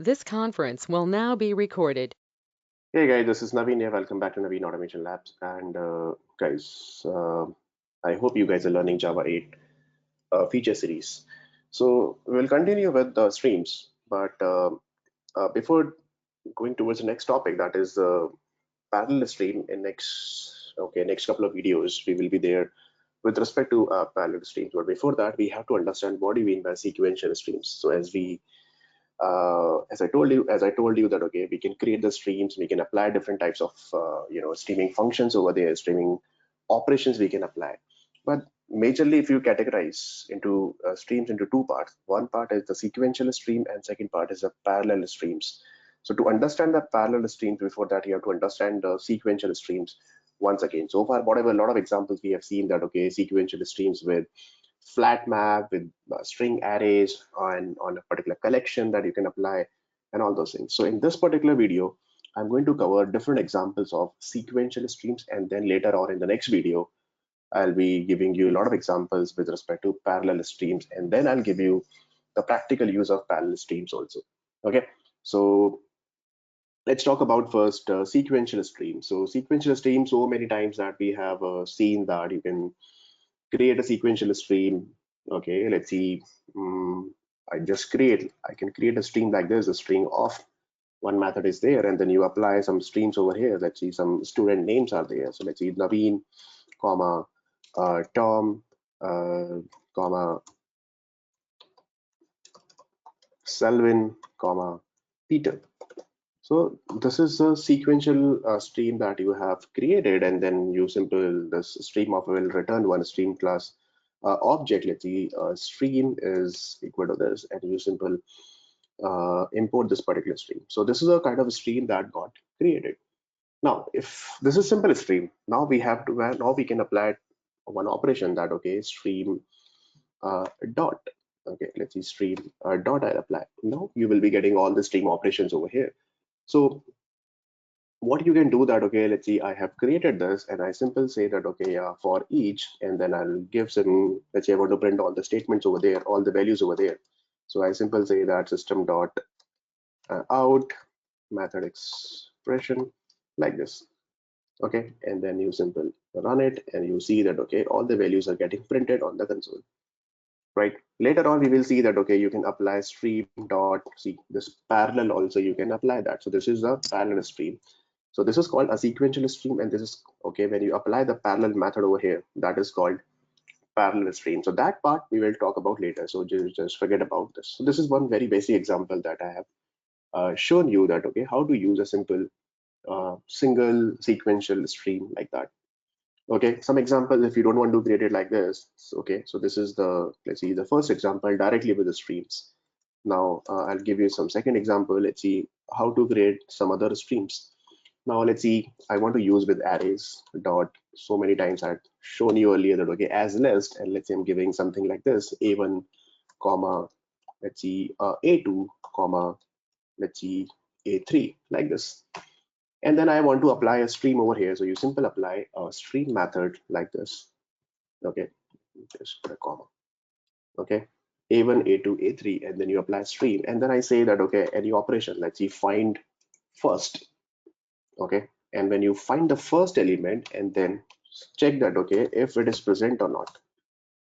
This conference will now be recorded. Hey guys, this is Naveen here. Welcome back to Naveen Automation Labs. And guys, I hope you guys are learning Java 8 feature series. So we'll continue with the streams, but before going towards the next topic, that is parallel stream in next couple of videos, we will be there with respect to parallel streams. But before that, we have to understand what do you mean by sequential streams. So as I told you that okay, we can create the streams, we can apply different types of streaming functions over there, streaming operations we can apply. But majorly, if you categorize into streams into two parts, one part is the sequential stream, and second part is the parallel streams. So to understand the parallel streams, before that you have to understand the sequential streams once again. So far, whatever a lot of examples we have seen that okay, sequential streams with flat map with string arrays on a particular collection that you can apply and all those things. So in this particular video, I'm going to cover different examples of sequential streams, and then later on in the next video, I'll be giving you a lot of examples with respect to parallel streams, and then I'll give you the practical use of parallel streams also. Okay, so let's talk about first sequential stream. So sequential stream, so many times that we have seen that you can create a sequential stream. Okay, let's see. I can create a stream like this, a string of one method is there, and then you apply some streams over here. Let's see, some student names are there. So let's see, Naveen, comma, Tom, uh, comma, Selvin, comma, Peter. So this is a sequential stream that you have created, and then you simple this stream of will return one stream class object. Let's see, stream is equal to this, and you simple import this particular stream. So this is a kind of a stream that got created. Now, if this is simple stream, now we have to now we can apply one operation that okay, stream dot. Okay, let's see, stream dot I apply. Now you will be getting all the stream operations over here. So what you can do that okay, let's see, I have created this and I simple say that okay, for each, and then I'll give some, let's say I want to print all the statements over there, all the values over there. So I simple say that system dot out method expression like this. Okay, and then you simple run it and you see that okay, all the values are getting printed on the console. Right, later on we will see that okay, you can apply stream dot see this parallel also, you can apply that. So this is a parallel stream. So this is called a sequential stream, and this is okay when you apply the parallel method over here, that is called parallel stream. So that part we will talk about later, so just forget about this. So this is one very basic example that I have shown you that okay, how to use a simple single sequential stream like that. Okay, some examples if you don't want to create it like this. Okay, so this is the, let's see, the first example directly with the streams. Now I'll give you some second example. Let's see how to create some other streams. Now let's see, I want to use with arrays dot, so many times I've shown you earlier that okay, as list, and let's say I'm giving something like this, a1 comma, let's see, a2 comma, let's see, a3 like this. And then I want to apply a stream over here. So you simple apply a stream method like this. Okay, just put a comma. Okay, a1, a2, a3, and then you apply stream. And then I say that okay, any operation, let's see, find first. Okay, and when you find the first element and then check that okay, if it is present or not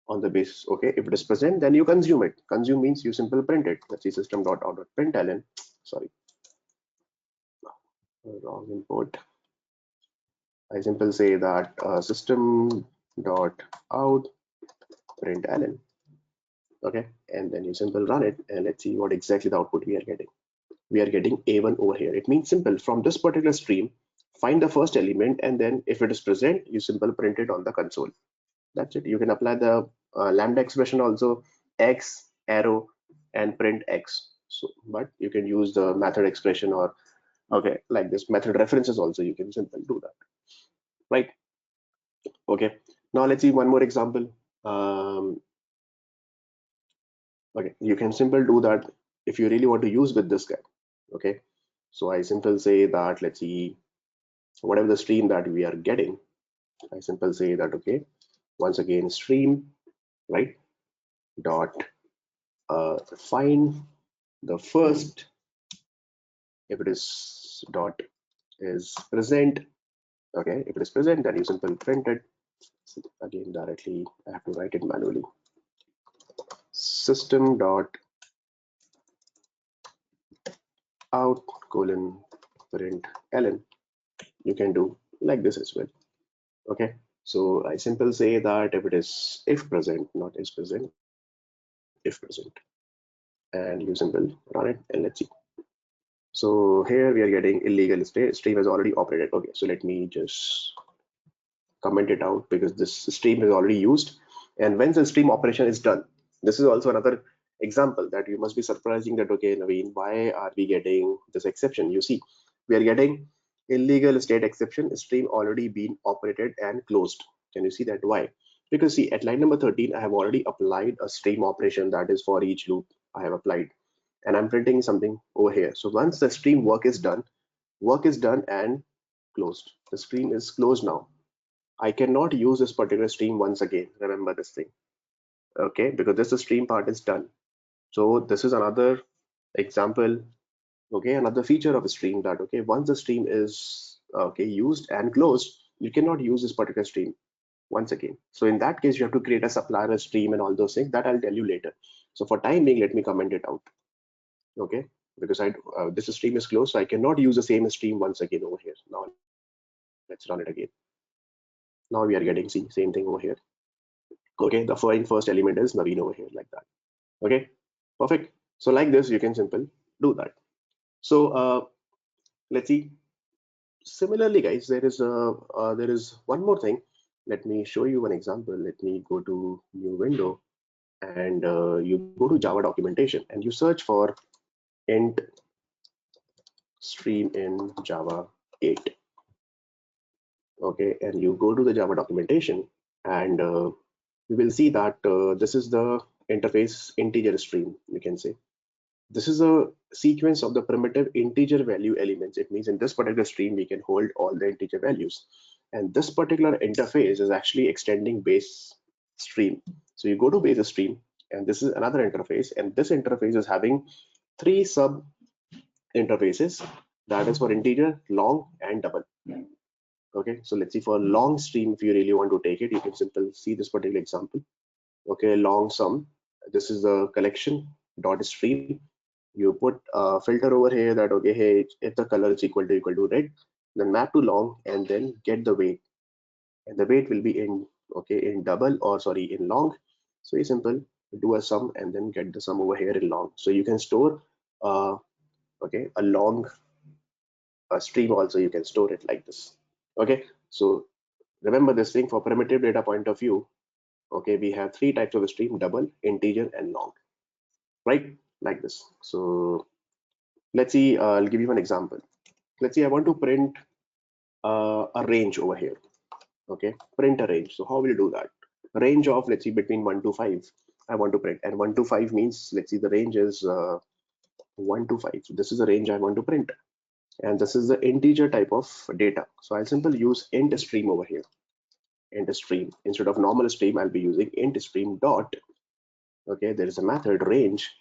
on the basis. Okay, if it is present, then you consume it. Consume means you simple print it. Let's see, system.out.println. Sorry, wrong import. I simple say that system dot out println. Okay, and then you simple run it, and let's see what exactly the output we are getting. We are getting a1 over here. It means simple, from this particular stream, find the first element, and then if it is present, you simple print it on the console. That's it. You can apply the lambda expression also, x arrow and print x. So but you can use the method expression, or okay, like this method references also, you can simply do that, right? Okay, now let's see one more example. Okay, you can simply do that if you really want to use with this guy. Okay, so I simply say that let's see, whatever the stream that we are getting, I simply say that okay, once again stream, right, dot find the first If it is dot is present, okay, if it is present, then you simply print it. Again, directly I have to write it manually. System dot out colon print ln. You can do like this as well. Okay, so I simply say that if it is if present, not is present, if present, and you simply run it and let's see. So here we are getting illegal stream has already operated. Okay, so let me just comment it out because this stream is already used. And when the stream operation is done, this is also another example that you must be surprising that, okay, Naveen, why are we getting this exception? You see, we are getting illegal state exception, stream already been operated and closed. Can you see that? Why? Because see, at line number 13, I have already applied a stream operation that is for each loop I have applied. And I'm printing something over here. So once the stream work is done and closed. The stream is closed now. I cannot use this particular stream once again. Remember this thing, okay? Because this stream part is done. So this is another example, okay? Another feature of a stream that, okay, once the stream is okay used and closed, you cannot use this particular stream once again. So in that case, you have to create a supplier stream and all those things that I'll tell you later. So for time being, let me comment it out, okay? Because this stream is closed, so I cannot use the same stream once again over here. Now let's run it again. Now we are getting, see, same thing over here. Okay, the first element is Naveen over here like that. Okay, perfect. So like this, you can simply do that. So let's see. Similarly, guys, there is one more thing. Let me show you one example. Let me go to new window and you go to Java documentation and you search for int stream in Java 8. Okay, and you go to the Java documentation and you will see that this is the interface integer stream, you can say. This is a sequence of the primitive integer value elements. It means in this particular stream, we can hold all the integer values. And this particular interface is actually extending base stream. So you go to base stream, and this is another interface. And this interface is having three sub interfaces. That is for integer, long, and double. Okay, so let's see for long stream, if you really want to take it, you can simply see this particular example. Okay, long sum. This is the collection dot stream. You put a filter over here that, okay, hey, if the color is equal to red, then map to long and then get the weight, and the weight will be in, okay, in double, or sorry, in long. So you simple do a sum and then get the sum over here in long. So you can store okay, a long stream also, you can store it like this. Okay, so remember this thing, for primitive data point of view, okay, we have three types of stream: double, integer, and long, right? Like this. So let's see, I'll give you an example. Let's see, I want to print a range over here. Okay, print a range. So how will you do that? Range of, let's see, between 1 to 5 I want to print, and 1 to 5 means, let's see, the range is 1 to 5. So this is the range I want to print, and this is the integer type of data. So I'll simply use int stream over here. Int stream, instead of normal stream, I'll be using int stream dot, okay, there is a method range,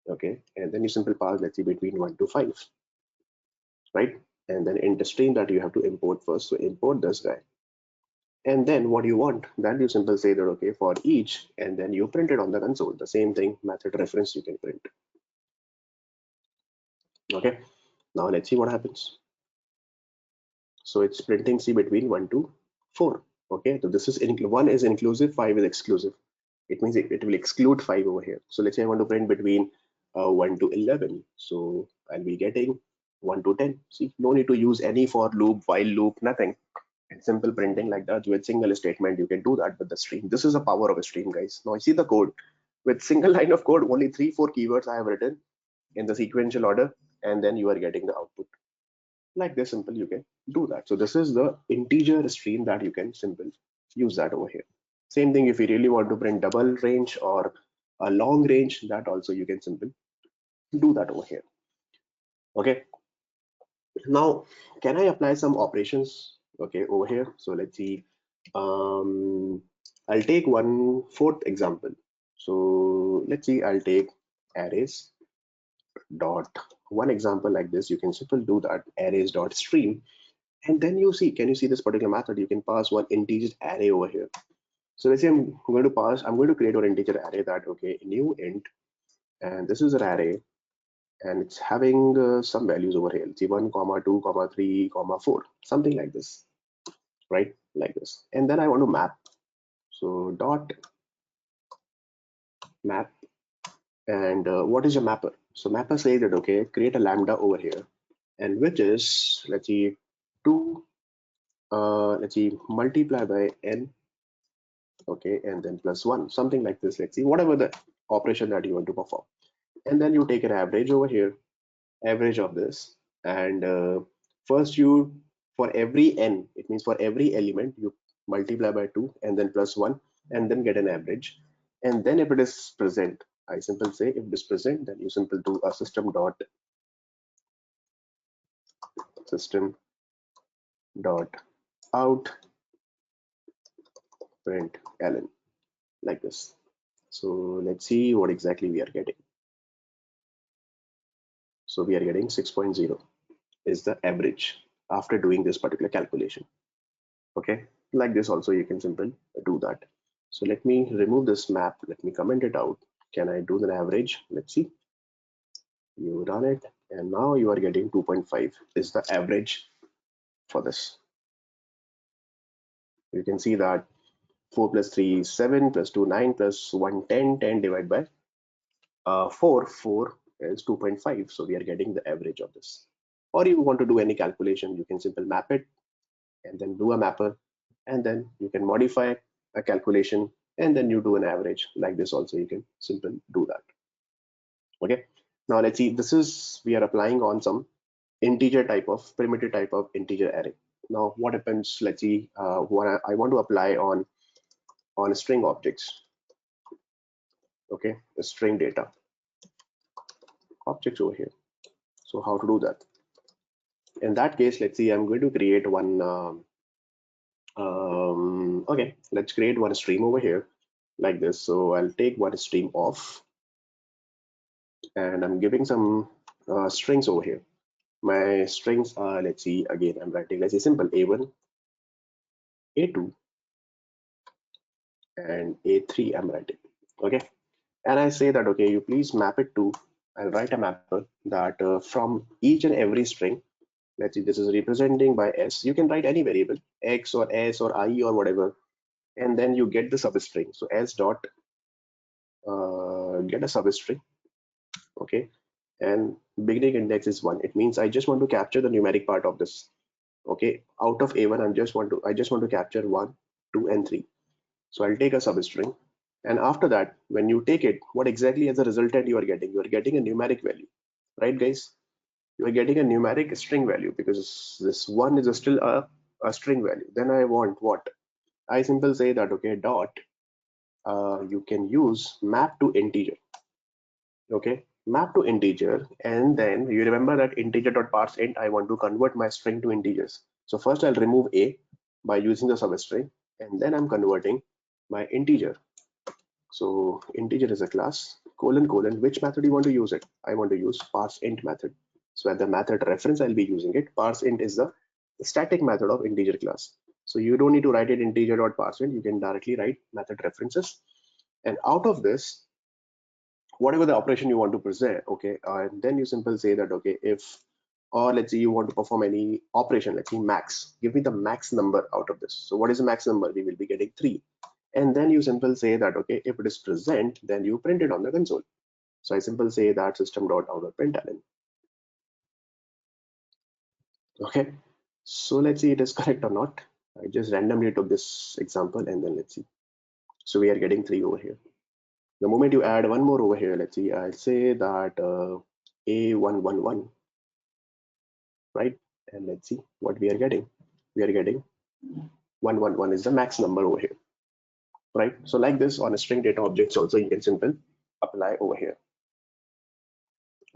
okay, and then you simply pass, let's see, between 1 to 5, right? And then int stream that you have to import first. So import this guy, and then what you want, then you simply say that, okay, for each, and then you print it on the console. The same thing, method reference you can print. Okay, now let's see what happens. So it's printing C between 1 to 4. Okay, so this is 1 is inclusive, 5 is exclusive. It means it will exclude 5 over here. So let's say I want to print between 1 to 11. So I'll be getting 1 to 10. See, no need to use any for loop, while loop, nothing. It's simple printing like that with single statement. You can do that with the stream. This is the power of a stream, guys. Now I see the code. With single line of code, only 3-4 keywords I have written in the sequential order, and then you are getting the output. Like this simple, you can do that. So this is the integer stream that you can simply use that over here. Same thing if you really want to print double range or a long range, that also you can simply do that over here. Okay, now can I apply some operations, okay, over here? So let's see, I'll take 1/4 example. So let's see, I'll take arrays dot one example like this, you can simply do that arrays.stream, and then you see, can you see this particular method? You can pass one integer array over here. So let's say I'm going to create an integer array that, okay, new int, and this is an array, and it's having some values over here. Let's see, 1, comma 2, comma 3, comma 4, something like this, right? Like this. And then I want to map. So dot map, and what is your mapper? So mapper says that, okay, create a lambda over here, and which is, let's see, 2, let's see, multiply by n, okay, and then plus 1, something like this. Let's see, whatever the operation that you want to perform. And then you take an average over here, average of this, and first you, for every n, it means for every element, you multiply by 2 and then plus 1, and then get an average. And then if it is present, I simply say if it is present, then you simply do a system dot out print ln, like this. So let's see what exactly we are getting. So we are getting 6.0 is the average after doing this particular calculation. Okay, like this also you can simply do that. So let me remove this map, let me comment it out. Can I do the average? Let's see. You run it, and now you are getting 2.5 is the average for this. You can see that 4 plus 3 is 7, plus 2 9, plus 1 10, 10 divided by 4 is 2.5. So we are getting the average of this. Or you want to do any calculation, you can simply map it and then do a mapper, and then you can modify a calculation, and then you do an average like this also. You can simply do that. Okay, now let's see, this is, we are applying on some integer type of primitive type of integer array. Now what happens, let's see, what I want to apply on string objects. Okay, the string data objects over here. So how to do that? In that case, let's see, I'm going to create one okay, let's create one stream over here like this. So I'll take one stream off, and I'm giving some strings over here. My strings are, let's see, again, I'm writing, let's say, simple A1, A2, and A3 I'm writing. Okay, and I say that, okay, you please map it to, I'll write a mapper that from each and every string, let's see, this is representing by S. You can write any variable, X or S or I or whatever, and then you get the substring. So S dot get a substring, okay, and beginning index is 1. It means I just want to capture the numeric part of this. Okay, out of A1, I just want to capture 1, 2, and 3. So I'll take a substring, and after that, when you take it, what exactly as a resultant you are getting? You are getting a numeric value, right, guys? You are getting a numeric string value, because this 1 is still a string value. Then I want what? I simply say that, okay, dot, you can use map to integer. Okay, map to integer, and then you remember that integer dot parse int, I want to convert my string to integers. So first I'll remove a by using the substring, and then I'm converting my integer. So integer is a class, colon colon, which method you want to use it? I want to use parse int method. So at the method reference I'll be using it. Parse int is the static method of integer class. So you don't need to write it integer dot parse int, you can directly write method references, and out of this, whatever the operation you want to present, okay, and then you simply say that, okay, if, or let's say you want to perform any operation, let's say max, give me the max number out of this. So what is the max number? We will be getting 3, and then you simply say that, okay, if it is present, then you print it on the console. So I simply say that system dot out of println. Okay, so let's see it is correct or not. I just randomly took this example, and then let's see. So we are getting 3 over here. The moment you add one more over here, let's see, I'll say that A111, right? And let's see what we are getting. We are getting 111 is the max number over here, right? So like this on a string data objects also you can simply apply over here.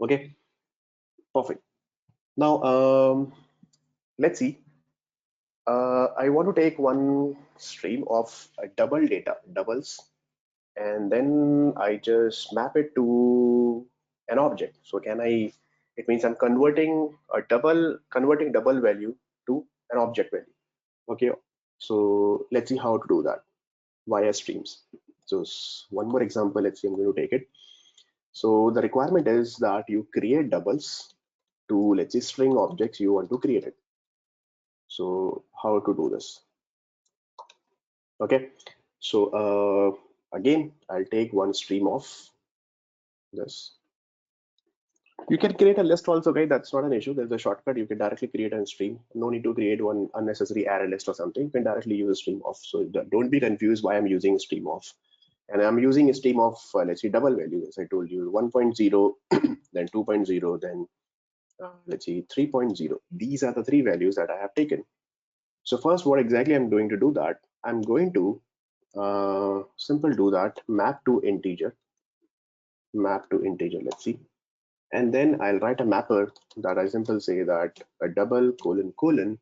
Okay, perfect. Now let's see. I want to take one stream of double data, doubles, and then I just map it to an object. So can I It means I'm converting double value to an object value. Okay, so let's see how to do that via streams. So one more example, let's see, I'm going to take it. So the requirement is that you create doubles to, let's say, string objects you want to create it. So how to do this? Okay, so again, I'll take one stream of this. You can create a list also, guys. That's not an issue. There's a shortcut. You can directly create a stream. No need to create one unnecessary array list or something. You can directly use a stream of. So don't be confused why I'm using stream of. And I'm using a stream of, let's see, double value, as I told you, 1.0, then 2.0, then let's see, 3.0. These are the three values that I have taken. So first, what exactly I'm going to do that? I'm going to simple do that map to integer, let's see. And then I'll write a mapper that I simple say that a double colon colon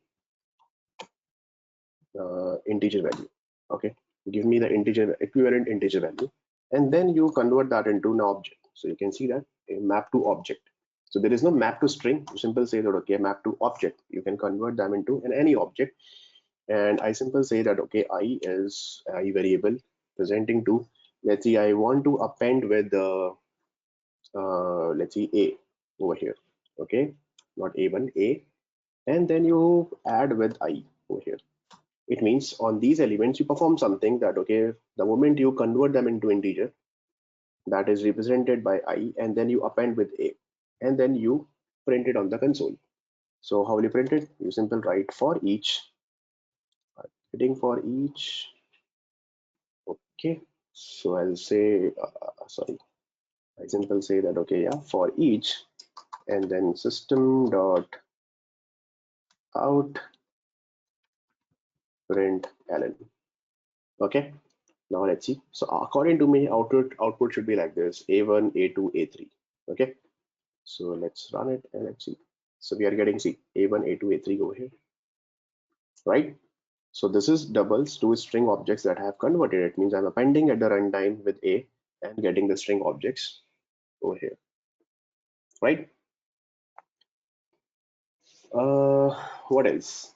integer value. Okay, give me the integer equivalent integer value, and then you convert that into an object. So you can see that a map to object. So there is no map to string. You simple say that okay, map to object. You can convert them into any object, and I simple say that okay, I is I variable presenting to, let's see, I want to append with the let's see, a over here. Okay, not a1, a, and then you add with I over here. It means on these elements you perform something that okay, the moment you convert them into integer, that is represented by I, and then you append with a, and then you print it on the console. So how will you print it? You simple write for each, hitting for each. Okay, so I'll say sorry, I simple say that okay, yeah, for each, and then system dot out print ln. Okay, now let's see. So according to me, output should be like this: a1, a2, a3. Okay, so let's run it and let's see. So we are getting, see, a1, a2, a3 over here, right? So this is doubles to string objects that I have converted. It means I'm appending at the runtime with a and getting the string objects over here, right? What else?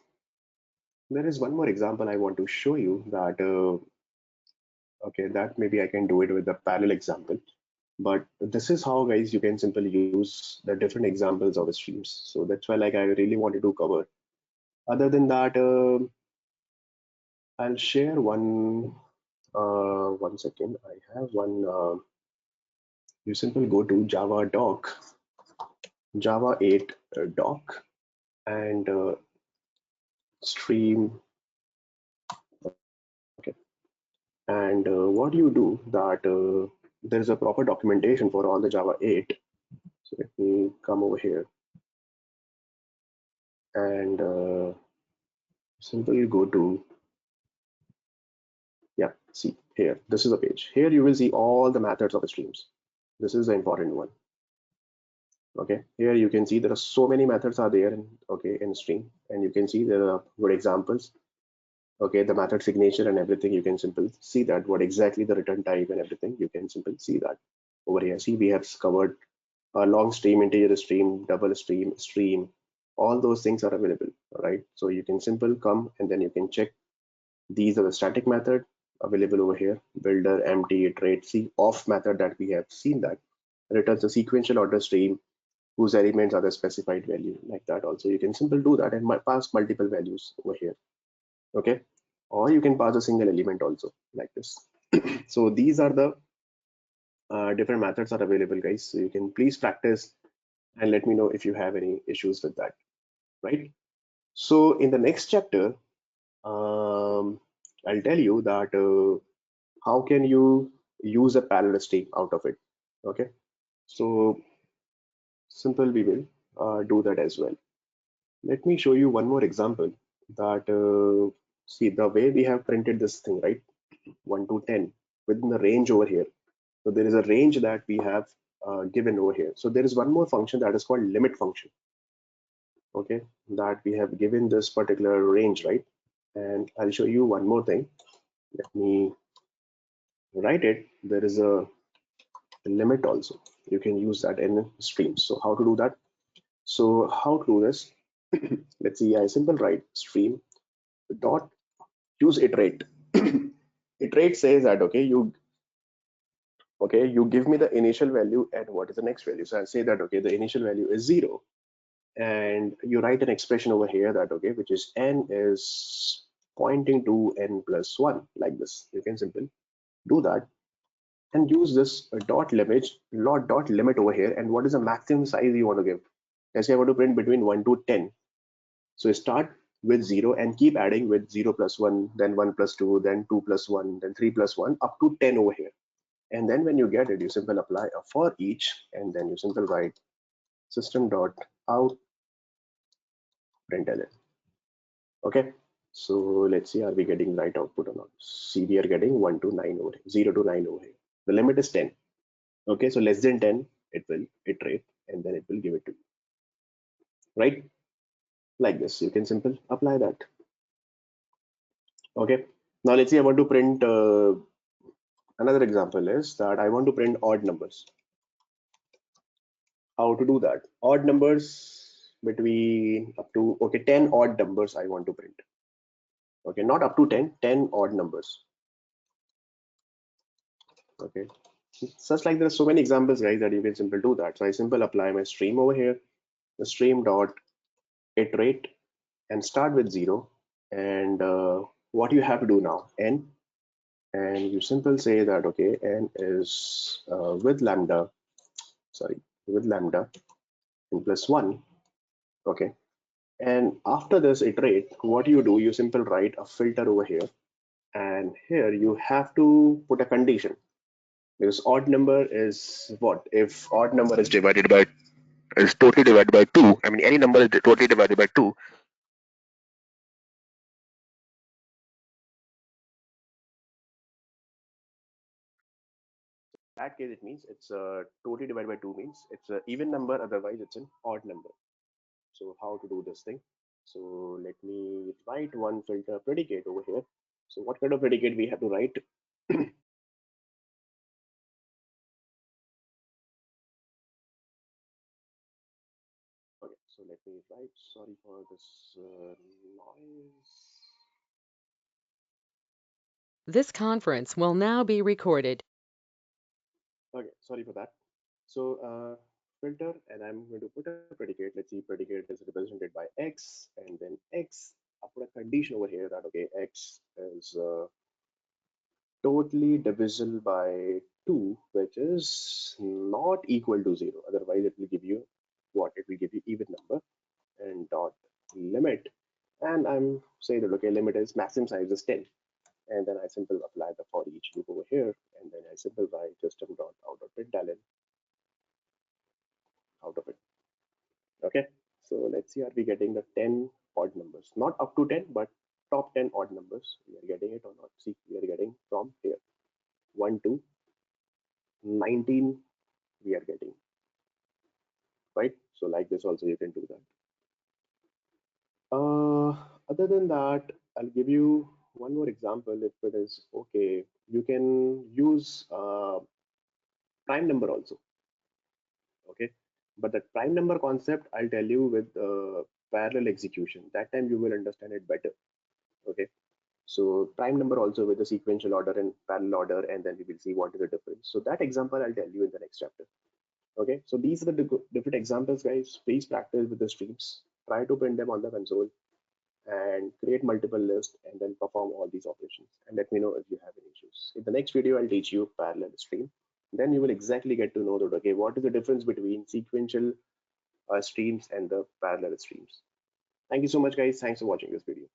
There is one more example I want to show you that okay, that maybe I can do it with a parallel example. But this is how, guys, you can simply use the different examples of streams. So that's why, like, I really wanted to cover. Other than that, I'll share one. One second, I have one. You simply go to Java doc, Java 8 doc, and stream. Okay, and what you do that there is a proper documentation for all the Java 8. So let me come over here and simply go to, yeah, see here, this is a page. Here you will see all the methods of streams. This is the important one. Okay, here you can see there are so many methods are there in, okay, in stream, and you can see there are good examples. Okay, the method signature and everything, you can simply see that what exactly the return type and everything, you can simply see that over here. See, we have covered a long stream, integer stream, double stream, all those things are available. All right, so you can simply come and then you can check. These are the static method available over here: builder, empty, iterate. See, off method that we have seen that returns a sequential order stream whose elements are the specified value, like that. Also, you can simply do that and pass multiple values over here. Okay, or you can pass a single element also, like this. So these are the different methods are available, guys. So you can please practice and let me know if you have any issues with that, right? So in the next chapter, I'll tell you that how can you use a parallel stream out of it. Okay, so simple, we will do that as well. Let me show you one more example that see the way we have printed this thing, right? 1 to 10 within the range over here. So there is a range that we have given over here. So there is one more function that is called limit function. Okay, that we have given this particular range, right? And I'll show you one more thing. Let me write it. There is a limit also. You can use that in streams. So how to do that? So how to do this? Let's see, I simple write stream dot use iterate. Iterate says that you give me the initial value and what is the next value. So I'll say that okay, the initial value is 0, and you write an expression over here that okay, which is n is pointing to n plus 1, like this. You can simply do that and use this dot limit over here. And what is the maximum size you want to give? Let's say I want to print between 1 to 10. So start with 0 and keep adding with 0 plus 1, then 1 plus 2, then 2 plus 1, then 3 plus 1, up to 10 over here. And then when you get it, you simply apply a for each, and then you simply write system dot out println. Okay. So let's see, are we getting right output or not? See, we are getting 1 to 9 over here, 0 to 9 over here. The limit is 10. Okay, so less than 10, it will iterate and then it will give it to you, right? Like this, you can simply apply that. Okay. Now let's see, I want to print, another example is that I want to print odd numbers. How to do that? Odd numbers between up to, okay, 10 odd numbers I want to print. Okay, not up to 10, 10 odd numbers. Okay, such like there's so many examples, guys, that you can simply do that. So I simply apply my stream over here, the stream dot iterate, and start with 0. And what you have to do now, n, and you simply say that okay, n is with lambda, sorry, with lambda n plus 1. Okay, and after this iterate, what you do, you simply write a filter over here, and here you have to put a condition, because odd number is what? If odd number is totally divided by 2, I mean any number is totally divided by 2, that case it means it's totally divided by 2 means it's an even number, otherwise it's an odd number. So how to do this thing? So let me write one filter predicate over here. So what kind of predicate we have to write? Okay, so let me write, sorry for this noise. This conference will now be recorded. Okay, sorry for that. So filter, and I'm going to put a predicate. Let's see, predicate is represented by x, and then x. I put a condition over here that okay, x is totally divisible by 2, which is not equal to 0. Otherwise, it will give you what? It will give you even number, and dot limit. And I'm saying that okay, limit is maximum size is 10. And then I simply apply the for each loop over here, and then I simply write system dot out of println out of it. Okay, so let's see, are we getting the 10 odd numbers? Not up to 10, but top 10 odd numbers. We are getting it or not? See, we are getting from here 1 to 19, we are getting, right? So, like this, also, you can do that. Other than that, I'll give you one more example if it is okay. You can use prime number also, okay? But the prime number concept, I'll tell you with parallel execution. That time you will understand it better, okay? So prime number also with the sequential order and parallel order, and then we will see what is the difference. So that example I'll tell you in the next chapter. Okay, so these are the different examples, guys. Please practice with the streams. Try to print them on the console and create multiple lists and then perform all these operations. And let me know if you have any issues. In the next video, I'll teach you parallel stream. Then you will exactly get to know that, okay, what is the difference between sequential streams and the parallel streams. Thank you so much, guys. Thanks for watching this video.